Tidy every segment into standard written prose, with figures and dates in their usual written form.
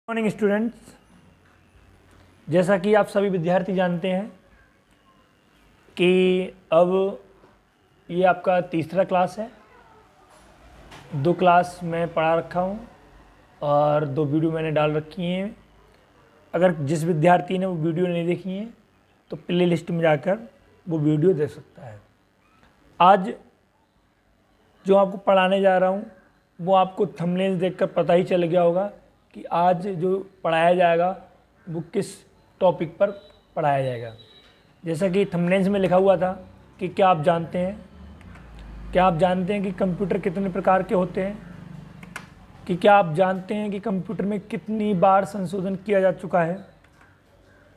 Morning students, जैसा कि आप सभी विद्यार्थी जानते हैं कि अब ये आपका तीसरा क्लास है। 2 क्लास मैं पढ़ा रखा हूँ और 2 वीडियो मैंने डाल रखी हैं। अगर जिस विद्यार्थी ने वो वीडियो नहीं देखी है तो प्ले लिस्ट में जाकर वो वीडियो देख सकता है। आज जो आपको पढ़ाने जा रहा हूँ वो आपको थंबनेल देखकर पता ही चल गया होगा कि आज जो पढ़ाया जाएगा वो किस टॉपिक पर पढ़ाया जाएगा। जैसा कि थंबनेल्स में लिखा हुआ था कि क्या आप जानते हैं कि कंप्यूटर कितने प्रकार के होते हैं, कि क्या आप जानते हैं कि कंप्यूटर में कितनी बार संशोधन किया जा चुका है,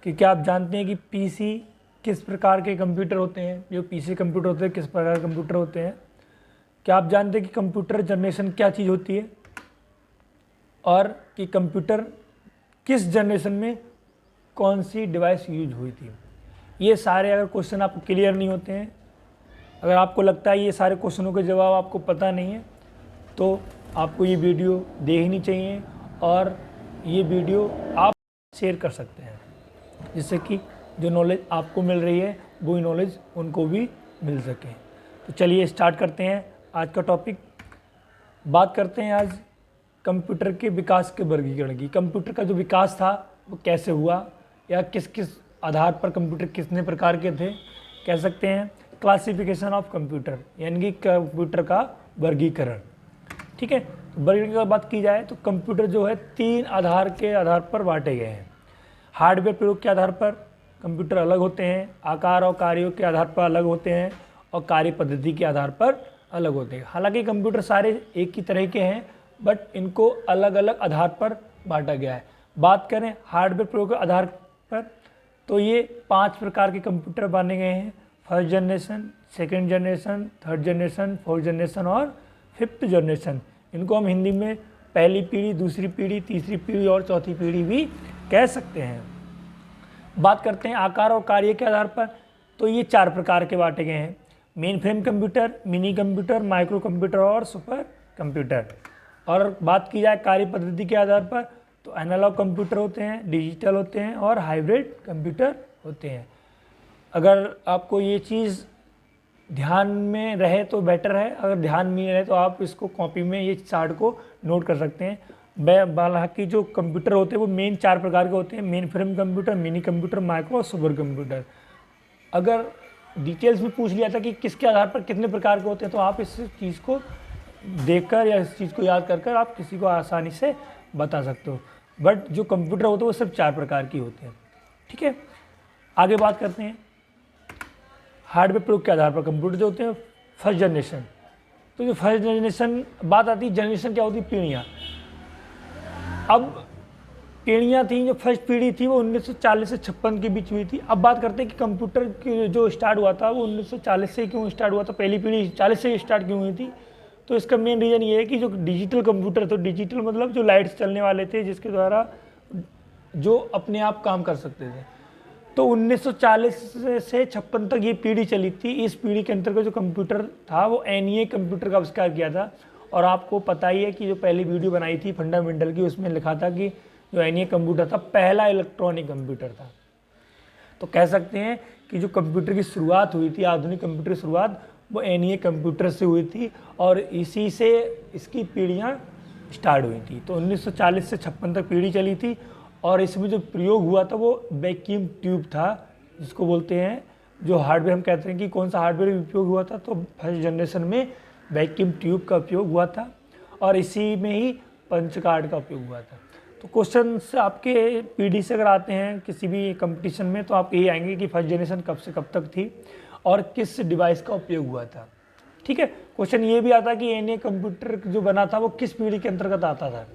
कि क्या आप जानते हैं कि पीसी किस प्रकार के कंप्यूटर होते हैं, जो पीसी कंप्यूटर होते हैं किस प्रकार के कंप्यूटर होते हैं, क्या आप जानते हैं कि कंप्यूटर जनरेशन क्या चीज़ होती है और कि कंप्यूटर किस जनरेशन में कौन सी डिवाइस यूज हुई थी। ये सारे अगर क्वेश्चन आपको क्लियर नहीं होते हैं, अगर आपको लगता है ये सारे क्वेश्चनों के जवाब आपको पता नहीं है, तो आपको ये वीडियो देखनी चाहिए और ये वीडियो आप शेयर कर सकते हैं, जिससे कि जो नॉलेज आपको मिल रही है वही नॉलेज उनको भी मिल सके। तो चलिए स्टार्ट करते हैं आज का टॉपिक। बात करते हैं आज कंप्यूटर के विकास के वर्गीकरण की। कंप्यूटर का जो विकास था वो कैसे हुआ या किस किस आधार पर कंप्यूटर कितने प्रकार के थे, कह सकते हैं क्लासिफिकेशन ऑफ कंप्यूटर, यानी कि कंप्यूटर का वर्गीकरण। ठीक है, तो वर्गीकरण की बात की जाए तो कंप्यूटर जो है 3 आधार के आधार पर बांटे गए हैं। हार्डवेयर प्रयोग के आधार पर कंप्यूटर अलग होते हैं, आकार और कार्यों के आधार पर अलग होते हैं और कार्य पद्धति के आधार पर अलग होते हैं। हालांकि कंप्यूटर सारे एक ही तरह के हैं बट इनको अलग अलग आधार पर बांटा गया है। बात करें हार्डवेयर प्रयोग के आधार पर तो ये 5 प्रकार के कंप्यूटर बने गए हैं। First generation, second generation, third generation, fourth generation और 5th जनरेशन। इनको हम हिंदी में पहली पीढ़ी, दूसरी पीढ़ी, तीसरी पीढ़ी और चौथी पीढ़ी भी कह सकते हैं। बात करते हैं आकार और कार्य के आधार पर तो ये 4 प्रकार के बांटे गए हैं। Main frame computer, mini computer, micro computer और सुपर कंप्यूटर। और बात की जाए कार्य पद्धति के आधार पर तो एनालॉग कंप्यूटर होते हैं, डिजिटल होते हैं और हाइब्रिड कंप्यूटर होते हैं। अगर आपको ये चीज़ ध्यान में रहे तो बेटर है, अगर ध्यान में नहीं रहे तो आप इसको कॉपी में ये चार्ट को नोट कर सकते हैं। हालांकि जो कंप्यूटर होते हैं वो मेन 4 प्रकार के होते हैं। Main frame computer, mini computer, micro और सुपर कंप्यूटर। अगर डिटेल्स में पूछ लिया था कि किसके आधार पर कितने प्रकार के होते हैं तो आप इस चीज़ को देखकर या इस चीज़ को याद कर आप किसी को आसानी से बता सकते हो। बट जो कंप्यूटर होते हैं वो सिर्फ 4 प्रकार की होते हैं। ठीक है, आगे बात करते हैं हार्डवेयर प्रयोग के आधार पर कंप्यूटर जो होते हैं फर्स्ट जनरेशन। तो जो फर्स्ट जनरेशन बात आती है, जनरेशन क्या होती है, पीढ़ियाँ। अब पीढ़ियाँ थी, जो फर्स्ट पीढ़ी थी वो 1940 से 56 के बीच हुई थी। अब बात करते हैं कि कंप्यूटर की जो स्टार्ट हुआ था वो 1940 से क्यों स्टार्ट हुआ था, पहली पीढ़ी 40 से स्टार्ट क्यों हुई थी। तो इसका मेन रीज़न ये है कि जो डिजिटल कंप्यूटर, तो डिजिटल मतलब जो लाइट्स चलने वाले थे जिसके द्वारा जो अपने आप काम कर सकते थे, तो 1940 से 56 तक ये पीढ़ी चली थी। इस पीढ़ी के अंतर्गत जो कंप्यूटर था वो NEA कंप्यूटर का आविष्कार किया था। और आपको पता ही है कि जो पहली वीडियो बनाई थी फंडामेंटल की, उसमें लिखा था कि जो NEA कंप्यूटर था पहला इलेक्ट्रॉनिक कंप्यूटर था। तो कह सकते हैं कि जो कंप्यूटर की शुरुआत हुई थी, आधुनिक कंप्यूटर की शुरुआत वो NEA कंप्यूटर से हुई थी और इसी से इसकी पीढ़ियाँ स्टार्ट हुई थी। तो 1940 से 56 तक पीढ़ी चली थी और इसमें जो प्रयोग हुआ था वो वैक्यूम ट्यूब था, जिसको बोलते हैं जो हार्डवेयर, हम कहते हैं कि कौन सा हार्डवेयर उपयोग हुआ था, तो फर्स्ट जनरेशन में वैक्यूम ट्यूब का उपयोग हुआ था और इसी में ही पंच कार्ड का उपयोग हुआ था। तो क्वेश्चन आपके पीढ़ी से अगर आते हैं किसी भी कंपटीशन में तो आप यही आएंगे कि फर्स्ट जनरेशन कब से कब तक थी और किस डिवाइस का उपयोग हुआ था। ठीक है, क्वेश्चन ये भी आता कि NEA कंप्यूटर जो बना था वो किस पीढ़ी के अंतर्गत आता था,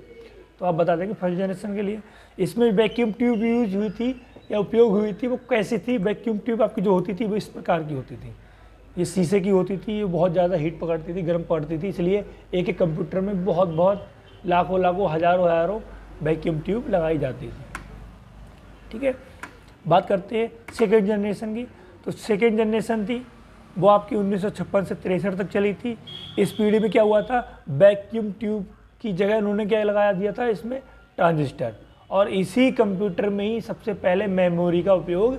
तो आप बता दें कि फर्स्ट जनरेशन के लिए इसमें वैक्यूम ट्यूब यूज हुई थी या उपयोग हुई थी। वो कैसी थी, वैक्यूम ट्यूब आपकी जो होती थी वो इस प्रकार की होती थी, ये शीशे की होती थी, ये बहुत ज़्यादा हीट पकड़ती थी, गर्म पकड़ती थी, इसलिए एक एक कंप्यूटर में बहुत लाखों हज़ारों वैक्यूम ट्यूब लगाई जाती थी। ठीक है, बात करते हैं सेकेंड जनरेशन की। तो सेकेंड जनरेशन थी वो आपकी 1956 से 63 तक चली थी। इस पीढ़ी में क्या हुआ था, वैक्यूम ट्यूब की जगह उन्होंने क्या लगाया दिया था इसमें, ट्रांजिस्टर। और इसी कंप्यूटर में ही सबसे पहले मेमोरी का उपयोग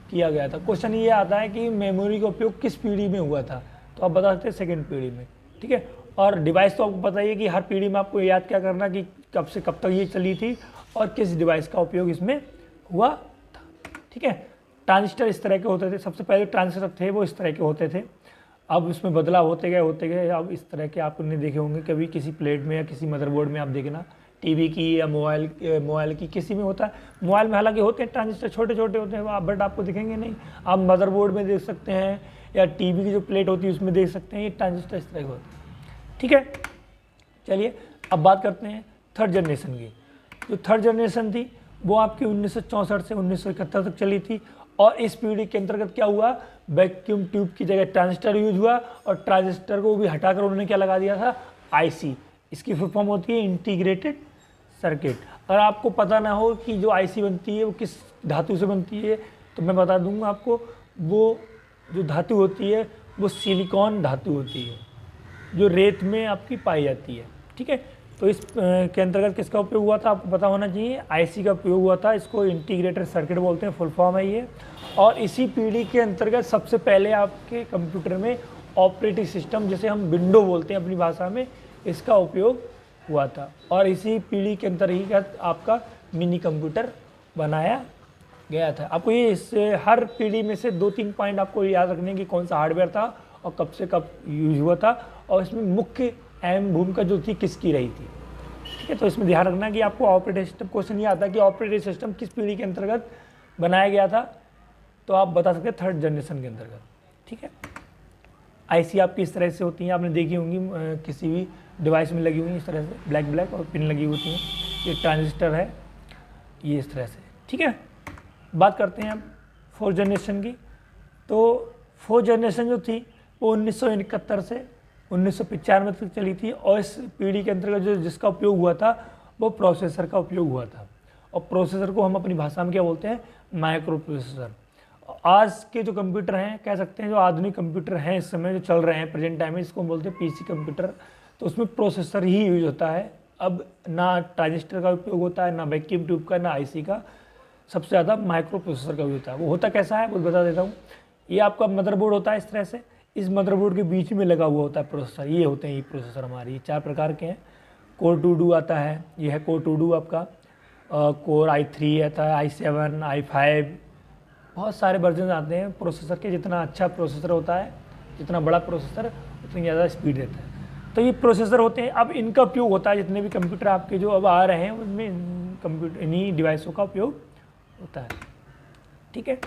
किया गया था। क्वेश्चन ये आता है कि मेमोरी का उपयोग किस पीढ़ी में हुआ था, तो आप बता सकते हैं सेकेंड पीढ़ी में। ठीक है, और डिवाइस तो आपको पता ही है कि हर पीढ़ी में आपको याद क्या करना कि कब से कब तक ये चली थी और किस डिवाइस का उपयोग इसमें हुआ था। ठीक है, ट्रांजिस्टर इस तरह के होते थे, सबसे पहले ट्रांजिस्टर थे वो इस तरह के होते थे, अब उसमें बदलाव होते गए। अब इस तरह के आपने देखे होंगे कभी किसी प्लेट में या किसी मदरबोर्ड में, आप देखना टीवी की या मोबाइल की किसी में होता है। मोबाइल में हालांकि होते हैं ट्रांजिस्टर, छोटे छोटे होते हैं, बट आपको दिखेंगे नहीं। आप मदरबोर्ड में देख सकते हैं या टीवी की जो प्लेट होती है उसमें देख सकते हैं, ये ट्रांजिस्टर इस तरह के होते हैं। ठीक है, चलिए अब बात करते हैं थर्ड जनरेशन की। जो थर्ड जनरेशन थी वो आपकी 1964 से 1971 तक चली थी, और इस पीढ़ी के अंतर्गत क्या हुआ, वैक्यूम ट्यूब की जगह ट्रांजिस्टर यूज हुआ, और ट्रांजिस्टर को भी हटाकर उन्होंने क्या लगा दिया था, आईसी। इसकी फुल फॉर्म होती है इंटीग्रेटेड सर्किट। अगर आपको पता ना हो कि जो आईसी बनती है वो किस धातु से बनती है, तो मैं बता दूंगा आपको, वो जो धातु होती है वो सिलिकॉन धातु होती है, जो रेत में आपकी पाई जाती है। ठीक है, तो इस के अंतर्गत किसका उपयोग हुआ था आपको पता होना चाहिए, आईसी का उपयोग हुआ था। इसको इंटीग्रेटेड सर्किट बोलते हैं, फुल फॉर्म है ये। और इसी पीढ़ी के अंतर्गत सबसे पहले आपके कंप्यूटर में ऑपरेटिंग सिस्टम, जैसे हम विंडो बोलते हैं अपनी भाषा में, इसका उपयोग हुआ था। और इसी पीढ़ी के अंतर्गत आपका मिनी कंप्यूटर बनाया गया था। आपको ये इससे हर पीढ़ी में से 2-3 पॉइंट आपको याद रखने की, कौन सा हार्डवेयर था और कब से कब यूज हुआ था, और इसमें मुख्य अहम भूमिका जो थी किसकी रही थी। ठीक है, तो इसमें ध्यान रखना कि आपको ऑपरेटिंग सिस्टम क्वेश्चन ये आता है कि ऑपरेटिंग सिस्टम किस पीढ़ी के अंतर्गत बनाया गया था, तो आप बता सकते हैं थर्ड जनरेशन के अंतर्गत। ठीक है, आईसी आपकी इस तरह से होती हैं, आपने देखी होंगी किसी भी डिवाइस में लगी हुई इस तरह से ब्लैक और पिन लगी होती हैं। ये ट्रांजिस्टर है, ये इस तरह से। ठीक है, बात करते हैं अब फोर्थ जनरेशन की। तो फोर्थ जनरेशन जो थी वो 1971 से 1995 तक चली थी, और इस पीढ़ी के अंतर्गत जो जिसका उपयोग हुआ था वो प्रोसेसर का उपयोग हुआ था। और प्रोसेसर को हम अपनी भाषा में क्या बोलते हैं, माइक्रो प्रोसेसर। आज के जो कंप्यूटर हैं, कह सकते हैं जो आधुनिक कंप्यूटर हैं इस समय जो चल रहे हैं प्रेजेंट टाइम में, इसको हम बोलते हैं पीसी कंप्यूटर। तो उसमें प्रोसेसर ही यूज होता है। अब ना ट्रांजिस्टर का उपयोग होता है, ना वैक्यूम ट्यूब का, ना आईसी का, सबसे ज़्यादा माइक्रो प्रोसेसर का यूज होता है। वो होता कैसा है वो बता देता हूँ। ये आपका मदरबोर्ड होता है इस तरह से, इस मदरबोर्ड के बीच में लगा हुआ होता है प्रोसेसर। ये होते हैं ये प्रोसेसर हमारे, ये 4 प्रकार के हैं। कोर 2 आता है, ये है कोर 2 आपका। कोर i3 आता है, i7, i5, बहुत सारे वर्जन आते हैं प्रोसेसर के। जितना अच्छा प्रोसेसर होता है, जितना बड़ा प्रोसेसर, उतनी ज़्यादा स्पीड देता है। तो ये प्रोसेसर होते हैं। अब इनका उपयोग होता है, जितने भी कंप्यूटर आपके जो अब आ रहे हैं उनमें कंप्यूटर इन्हीं डिवाइसों का उपयोग होता है। ठीक है,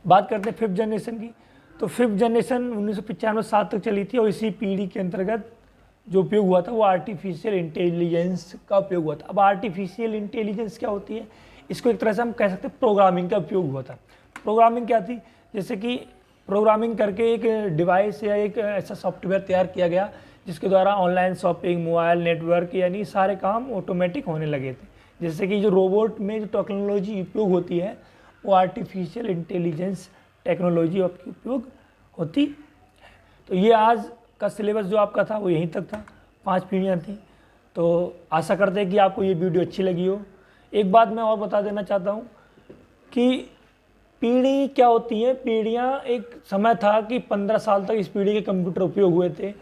बात करते हैं फिफ्थ जनरेशन की। तो फिफ्थ जनरेशन 1995-7 तक चली थी, और इसी पीढ़ी के अंतर्गत जो उपयोग हुआ था वो आर्टिफिशियल इंटेलिजेंस का उपयोग हुआ था। अब आर्टिफिशियल इंटेलिजेंस क्या होती है, इसको एक तरह से हम कह सकते हैं प्रोग्रामिंग का उपयोग हुआ था। प्रोग्रामिंग क्या थी, जैसे कि प्रोग्रामिंग करके एक डिवाइस या एक ऐसा सॉफ्टवेयर तैयार किया गया जिसके द्वारा ऑनलाइन शॉपिंग, मोबाइल नेटवर्क, यानी सारे काम ऑटोमेटिक होने लगे थे। जैसे कि जो रोबोट में जो टेक्नोलॉजी उपयोग होती है वो आर्टिफिशियल इंटेलिजेंस टेक्नोलॉजी की उपयोग होती है। तो ये आज का सिलेबस जो आपका था वो यहीं तक था, 5 पीढ़ियाँ थी। तो आशा करते हैं कि आपको ये वीडियो अच्छी लगी हो। एक बात मैं और बता देना चाहता हूँ कि पीढ़ी क्या होती है। पीढ़ियाँ, एक समय था कि 15 साल तक इस पीढ़ी के कंप्यूटर उपयोग हुए थे।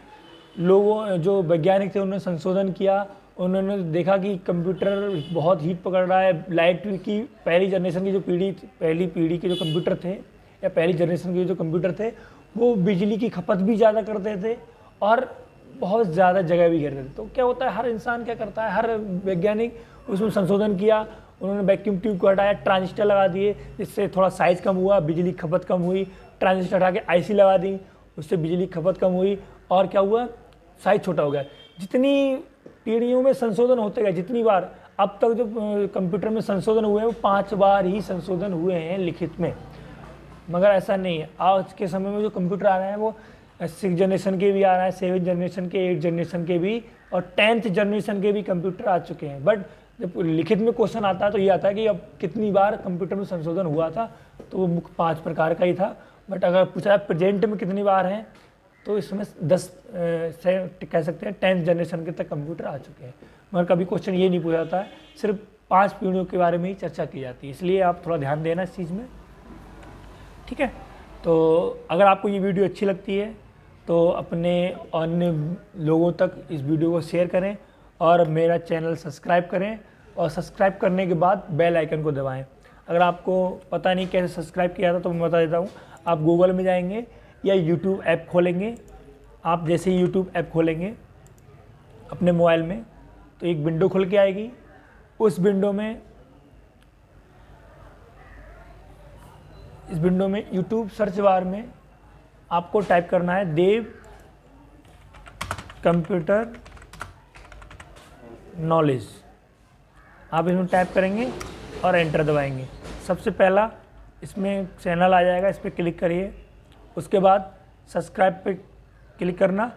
लोगों जो वैज्ञानिक थे उन्होंने संशोधन किया, उन्होंने देखा कि कंप्यूटर बहुत हीट पकड़ रहा है। लाइट की पहली जनरेशन की जो पीढ़ी, पहली पीढ़ी के जो कंप्यूटर थे या पहली जनरेशन के जो कंप्यूटर थे वो बिजली की खपत भी ज़्यादा करते थे और बहुत ज़्यादा जगह भी घेरते थे। तो क्या होता है, हर इंसान क्या करता है, हर वैज्ञानिक उसमें संशोधन किया। उन्होंने वैक्यूम ट्यूब को हटाया, ट्रांजिस्टर लगा दिए, जिससे थोड़ा साइज़ कम हुआ, बिजली खपत कम हुई। ट्रांजिस्टर हटा के आईसी लगा दी, उससे बिजली खपत कम हुई, और क्या हुआ, साइज़ छोटा हो गया। जितनी पीढ़ियों में संशोधन होते गए, जितनी बार अब तक जो कंप्यूटर में संशोधन हुए हैं वो 5 बार ही संशोधन हुए हैं लिखित में। मगर ऐसा नहीं है, आज के समय में जो कंप्यूटर आ रहे हैं वो 6 जनरेशन के भी आ रहा है, 7 जनरेशन के, 8 जनरेशन के भी, और 10th जनरेशन के भी कंप्यूटर आ चुके हैं। बट जब लिखित में क्वेश्चन आता है तो ये आता है कि अब कितनी बार कंप्यूटर में संशोधन हुआ था, तो वो मुख्य 5 प्रकार का ही था। बट अगर पूछा है प्रेजेंट में कितनी बार हैं, तो इसमें 10 से कह सकते हैं 10th जनरेशन के तक कंप्यूटर आ चुके हैं। मगर कभी क्वेश्चन ये नहीं पूछा जाता है, सिर्फ 5 पीढ़ियों के बारे में ही चर्चा की जाती है, इसलिए आप थोड़ा ध्यान देना इस चीज़ में, ठीक है। तो अगर आपको ये वीडियो अच्छी लगती है तो अपने अन्य लोगों तक इस वीडियो को शेयर करें और मेरा चैनल सब्सक्राइब करें, और सब्सक्राइब करने के बाद बेल आइकन को दबाएं। अगर आपको पता नहीं कैसे सब्सक्राइब किया था तो मैं बता देता हूँ। आप गूगल में जाएंगे या यूट्यूब ऐप खोलेंगे। आप जैसे ही यूट्यूब ऐप खोलेंगे अपने मोबाइल में तो एक विंडो खुल के आएगी। उस विंडो में यूट्यूब सर्च बार में आपको टाइप करना है देव कंप्यूटर नॉलेज। आप इसमें टाइप करेंगे और एंटर दबाएंगे। सबसे पहला इसमें चैनल आ जाएगा, इस पर क्लिक करिए। उसके बाद सब्सक्राइब पे क्लिक करना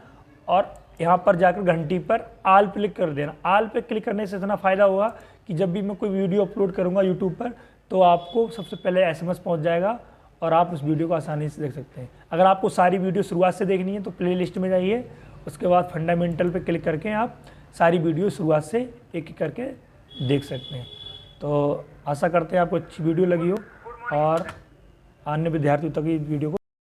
और यहाँ पर जाकर घंटी पर आल क्लिक कर देना। आल पे क्लिक करने से इतना फ़ायदा होगा कि जब भी मैं कोई वीडियो अपलोड करूँगा यूट्यूब पर तो आपको सबसे पहले SMS पहुँच जाएगा और आप उस वीडियो को आसानी से देख सकते हैं। अगर आपको सारी वीडियो शुरुआत से देखनी है तो प्लेलिस्ट में जाइए, उसके बाद फंडामेंटल पे क्लिक करके आप सारी वीडियो शुरुआत से एक एक करके देख सकते हैं। तो आशा करते हैं आपको अच्छी वीडियो लगी हो और अन्य विद्यार्थियों तक इस वीडियो को